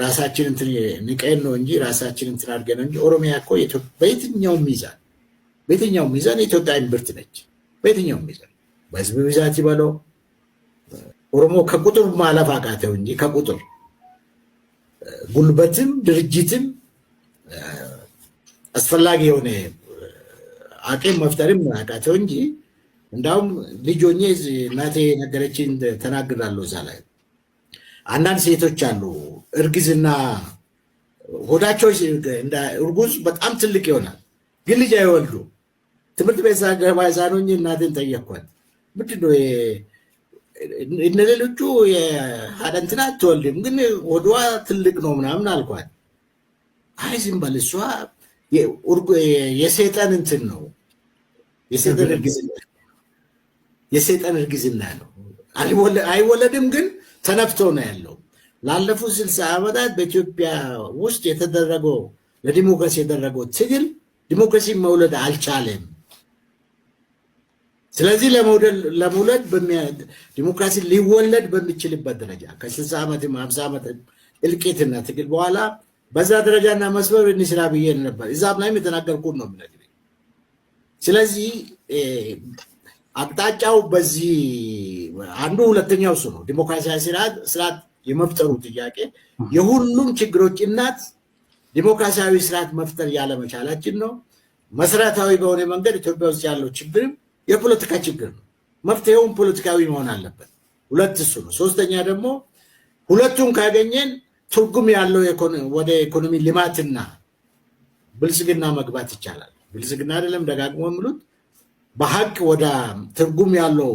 ራሳችን እንትን ንቀን ነው እንጂ ራሳችን እንትን አድርገን እንጂ ኦሮሚያ እኮ በየትኛውም ሚዛን የኢትዮጵያ እምብርት ነች። በየትኛውም ሚዛን በህዝብ ብዛት ይበለው ኦሮሞ ከቁጥር ማለፍ አቃተው እንጂ ከቁጥር ጉልበትም ድርጅትም አስፈላጊ የሆነ አቅም መፍጠርም አቃተው እንጂ እንዳውም ልጅ ሆኜ እናቴ ነገረችኝ ተናግራለሁ። እዛ ላይ አንዳንድ ሴቶች አሉ እርግዝና ሆዳቸው እንደ እርጉዝ በጣም ትልቅ ይሆናል፣ ግን ልጅ አይወልዱ። ትምህርት ቤት ሳገባ ሳኖኝ እናቴን ጠየኳት፣ ምንድነው እነሌሎቹ የሀደንትና አትወልድም ግን ሆዷ ትልቅ ነው ምናምን አልኳት። አይ ዝም በል እሷ የሰይጣን እንትን ነው የሰይጣን እርግዝና ነው፣ አይወለድም ግን ተነፍቶ ነው ያለው። ላለፉት 60 ዓመታት በኢትዮጵያ ውስጥ የተደረገው ለዲሞክራሲ የደረገው ትግል ዲሞክራሲ መውለድ አልቻለም። ስለዚህ ለመውለድ ዲሞክራሲ ሊወለድ በሚችልበት ደረጃ ከ60 ዓመትም 50 ዓመት እልቂትና ትግል በኋላ በዛ ደረጃና መስመር እንስራ ብዬ ነበር። እዛም ላይም የተናገርኩት ነው የምነግርህ። ስለዚህ አቅጣጫው በዚህ አንዱ ሁለተኛው እሱ ነው። ዲሞክራሲያዊ ስርዓት የመፍጠሩ ጥያቄ የሁሉም ችግሮች እናት ዲሞክራሲያዊ ስርዓት መፍጠር ያለመቻላችን ነው። መሰረታዊ በሆነ መንገድ ኢትዮጵያ ውስጥ ያለው ችግርም የፖለቲካ ችግር ነው። መፍትሄውም ፖለቲካዊ መሆን አለበት። ሁለት እሱ ነው። ሶስተኛ ደግሞ ሁለቱም ካገኘን ትርጉም ያለው ወደ ኢኮኖሚ ልማትና ብልጽግና መግባት ይቻላል። ብልጽግና አይደለም ደጋግሞ የሚሉት በሀቅ ወደ ትርጉም ያለው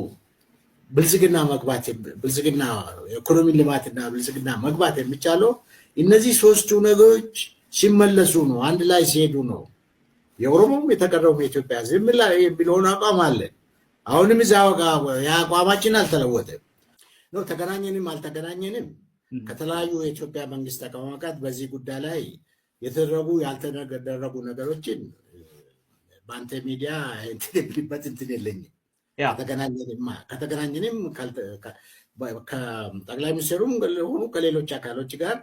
ብልጽግና መግባት ብልጽግና ኢኮኖሚ ልማትና ብልጽግና መግባት የሚቻለው እነዚህ ሶስቱ ነገሮች ሲመለሱ ነው፣ አንድ ላይ ሲሄዱ ነው። የኦሮሞም የተቀረው የኢትዮጵያ ዝም ላይ የሚለውን አቋም አለን። አሁንም እዛው የአቋማችን አልተለወጠም ነው። ተገናኘንም አልተገናኘንም ከተለያዩ የኢትዮጵያ መንግስት ተቋማት በዚህ ጉዳይ ላይ የተደረጉ ያልተደረጉ ነገሮችን በአንተ ሚዲያ እንትንብሊበት እንትን የለኝም። ከተገናኘንም ከጠቅላይ ሚኒስትሩም ሆኑ ከሌሎች አካሎች ጋር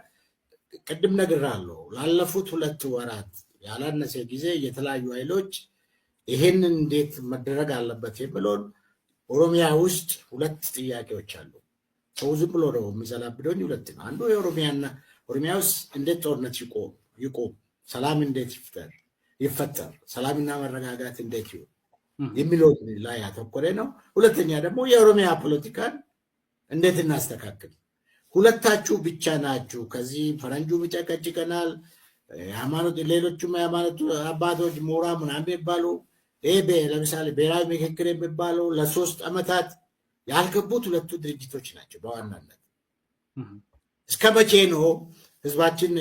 ቅድም ነግሬሃለሁ። ላለፉት 2 ወራት ያላነሰ ጊዜ የተለያዩ ኃይሎች ይሄንን እንዴት መደረግ አለበት የሚለውን ኦሮሚያ ውስጥ 2 ጥያቄዎች አሉ። ሰው ዝም ብሎ ነው የሚዘላብደው። 2 ነው። አንዱ ኦሮሚያ ውስጥ እንዴት ጦርነት ይቆም፣ ሰላም እንዴት ይፈጠር፣ ሰላምና መረጋጋት እንዴት ይሁን የሚለው ላይ ያተኮረ ነው። ሁለተኛ ደግሞ የኦሮሚያ ፖለቲካን እንዴት እናስተካክል። ሁለታችሁ ብቻ ናችሁ። ከዚህ ፈረንጁ ይጨቀጭቀናል፣ ሃይማኖት ሌሎቹም ሃይማኖት አባቶች ምሁራን ምናምን የሚባሉ ለምሳሌ ብሔራዊ ምክክር የሚባለው ለ3 ዓመታት ያልገቡት 2 ድርጅቶች ናቸው በዋናነት። እስከ መቼ ነው ህዝባችን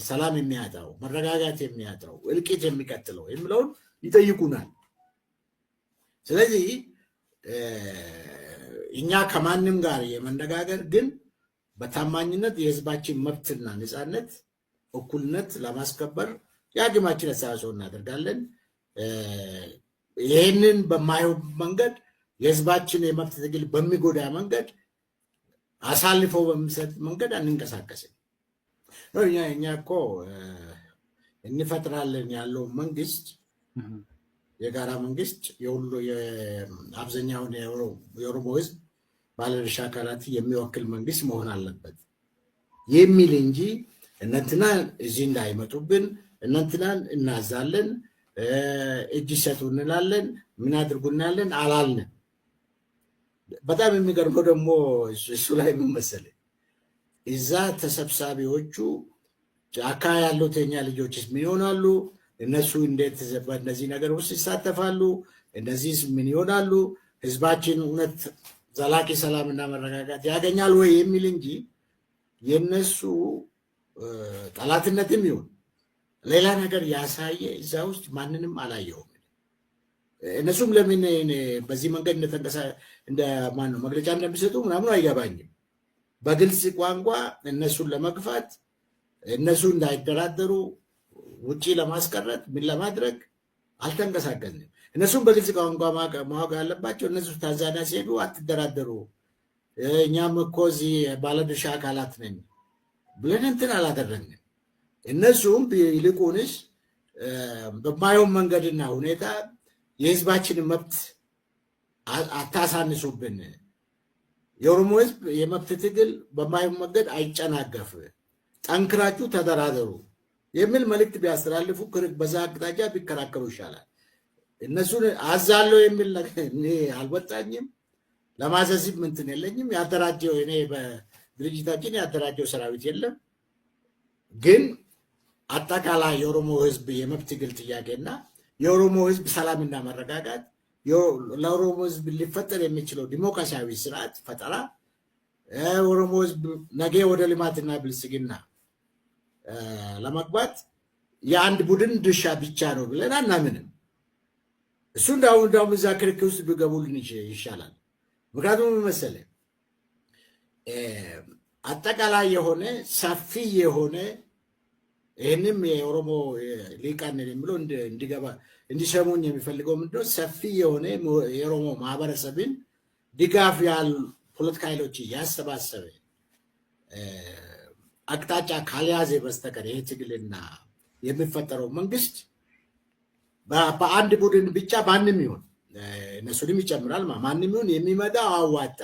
ሰላም የሚያጣው፣ መረጋጋት የሚያጣው፣ እልቂት የሚቀጥለው የሚለውን ይጠይቁናል። ስለዚህ እኛ ከማንም ጋር የመነጋገር ግን በታማኝነት የህዝባችን መብትና ነፃነት፣ እኩልነት ለማስከበር የአቅማችን አስተዋጽኦ እናደርጋለን። ይህንን በማይሆን መንገድ የህዝባችን የመብት ትግል በሚጎዳ መንገድ አሳልፈው በሚሰጥ መንገድ አንንቀሳቀስም። እኛ እኮ እንፈጥራለን ያለው መንግስት የጋራ መንግስት የሁሉ የአብዛኛውን የኦሮሞ ህዝብ ባለድርሻ አካላት የሚወክል መንግስት መሆን አለበት የሚል እንጂ እነንትና እዚህ እንዳይመጡብን እነንትናን እናዛለን፣ እጅ ሰጡ እንላለን፣ ምን አድርጉ እንላለን አላልንም። በጣም የሚገርመው ደግሞ እሱ ላይ ምን መሰለህ፣ እዛ ተሰብሳቢዎቹ ጫካ ያሉት የኛ ልጆችስ ምን ይሆናሉ? እነሱ እንዴት በእነዚህ ነገር ውስጥ ይሳተፋሉ? እነዚህ ምን ይሆናሉ? ህዝባችን እውነት ዘላቂ ሰላምና መረጋጋት ያገኛል ወይ የሚል እንጂ የነሱ ጠላትነትም ይሁን ሌላ ነገር ያሳየ እዛ ውስጥ ማንንም አላየውም። እነሱም ለምን በዚህ መንገድ እንደማን ነው መግለጫ እንደሚሰጡ ምናምን አይገባኝም። በግልጽ ቋንቋ እነሱን ለመግፋት እነሱ እንዳይደራደሩ ውጪ ለማስቀረት ምን ለማድረግ አልተንቀሳቀስንም። እነሱም በግልጽ ቋንቋ ማወቅ ያለባቸው እነሱ ታንዛኒያ ሲሄዱ አትደራደሩ፣ እኛም እኮ እዚህ ባለድርሻ አካላት ነን፣ ብለን እንትን አላደረግንም። እነሱም ይልቁንስ በማየውን መንገድና ሁኔታ የህዝባችንን መብት አታሳንሱብን፣ የኦሮሞ ህዝብ የመብት ትግል በማየውን መንገድ አይጨናገፍ፣ ጠንክራችሁ ተደራደሩ የሚል መልእክት ቢያስተላልፉ በዛ አቅጣጫ ቢከራከሩ ይሻላል። እነሱን አዛለው የሚል እኔ አልወጣኝም፣ ለማዘዝም እንትን የለኝም። ያደራጀው እኔ በድርጅታችን ያደራጀው ሰራዊት የለም። ግን አጠቃላይ የኦሮሞ ህዝብ የመብት ትግል ጥያቄና የኦሮሞ ህዝብ ሰላምና መረጋጋት፣ ለኦሮሞ ህዝብ ሊፈጠር የሚችለው ዲሞክራሲያዊ ስርዓት ፈጠራ፣ ኦሮሞ ህዝብ ነገ ወደ ልማትና ብልጽግና ለመግባት የአንድ ቡድን ድርሻ ብቻ ነው ብለን አናምንም። እሱ እንዳውም እዛ ክርክር ውስጥ ቢገቡልን ይሻላል። ምክንያቱም መሰለህ አጠቃላይ የሆነ ሰፊ የሆነ ይህንም የኦሮሞ ሊቃን የሚለው እንዲገባ እንዲሰሙኝ የሚፈልገው ምንድነው? ሰፊ የሆነ የኦሮሞ ማህበረሰብን ድጋፍ ያሉ ፖለቲካ ኃይሎች ያሰባሰበ አቅጣጫ ካልያዘ በስተቀር ይሄ ትግልና የሚፈጠረው መንግስት በአንድ ቡድን ብቻ ማንም ይሁን እነሱንም ይጨምራል ማንም ይሁን የሚመጣው አዋጣ